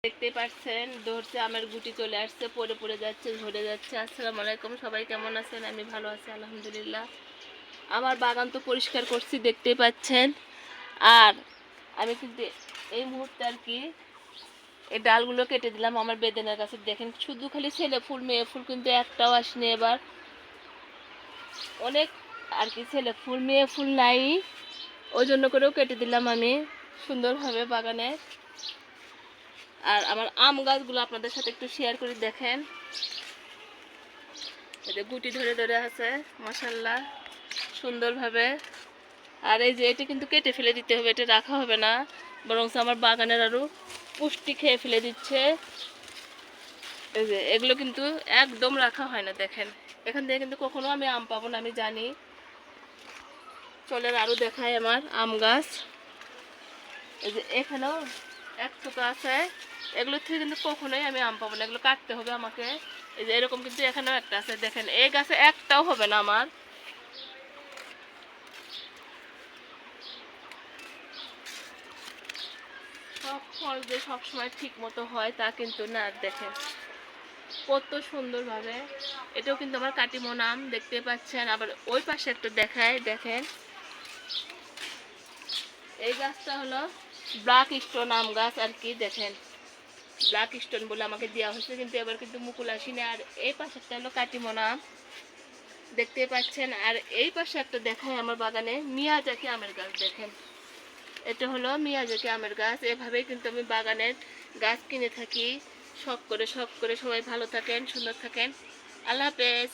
দেখতেই পাচ্ছেন ধরছে আমের গুটি চলে আসছে, পড়ে পড়ে যাচ্ছে, ঝরে যাচ্ছে। আসসালামু আলাইকুম, সবাই কেমন আছেন? আমি ভালো আছি আলহামদুলিল্লাহ। আমার বাগান তো পরিষ্কার করছি, দেখতেই পাচ্ছেন। আর আমি কিন্তু এই মুহূর্তে আর কি এই ডালগুলো কেটে দিলাম আমার বেদেনার গাছে। দেখেন শুধু খালি ছেলে ফুল, মেয়ে ফুল কিন্তু একটাও আসেনি এবার। অনেক আর কি ছেলে ফুল, মেয়ে ফুল নাই, ওই জন্য করেও কেটে দিলাম আমি সুন্দরভাবে বাগানে। আর আমার আম গাছগুলো আপনাদের সাথে একটু শেয়ার করে দেখেন, এই যে গুটি ধরে ধরে আছে মাশাআল্লাহ সুন্দরভাবে। আর এই যে এটা কিন্তু কেটে ফেলে দিতে হবে, এটা রাখা হবে না, বরং আমার বাগানের আরও পুষ্টি খেয়ে ফেলে দিচ্ছে। এই যে এগুলো কিন্তু একদম রাখা হয় না। দেখেন এখান থেকে কিন্তু কখনো আমি আম পাবো না, আমি জানি। চলেন আরও দেখায় আমার আম গাছ। এই যে এখানেও এক থোকা আছে, এগুলোর থেকে কিন্তু কখনোই আমি আম পাবো না, এগুলো কাটতে হবে আমাকে। এই যে এরকম কিন্তু এখানেও একটা আছে, দেখেন এই গাছে একটাও হবে না আমার। সব ফল যে সবসময় ঠিক মতো হয় তা কিন্তু না। দেখেন কত সুন্দরভাবে, এটাও কিন্তু আমার কাটিমন আম, দেখতে পাচ্ছেন। আবার ওই পাশে একটা দেখায়, দেখেন এই গাছটা হলো ব্ল্যাক স্টোন আম গাছ আর কি। দেখেন ব্ল্যাক স্টোন বলে আমাকে দেওয়া হয়েছে, কিন্তু এবার কিন্তু মুকুল আসেনি। আর এই পাশেরটা হলো কাটিমন আম, দেখতে পাচ্ছেন। আর এই পাশে একটা দেখায় আমার বাগানে মিয়াজাকি আমের গাছ। দেখেন এটা হলো মিয়াজাকি আমের গাছ। এভাবেই কিন্তু আমি বাগানের গাছ কিনে থাকি, শখ করে শখ করে। সবাই ভালো থাকেন, সুন্দর থাকেন, আল্লাহ হাফেজ।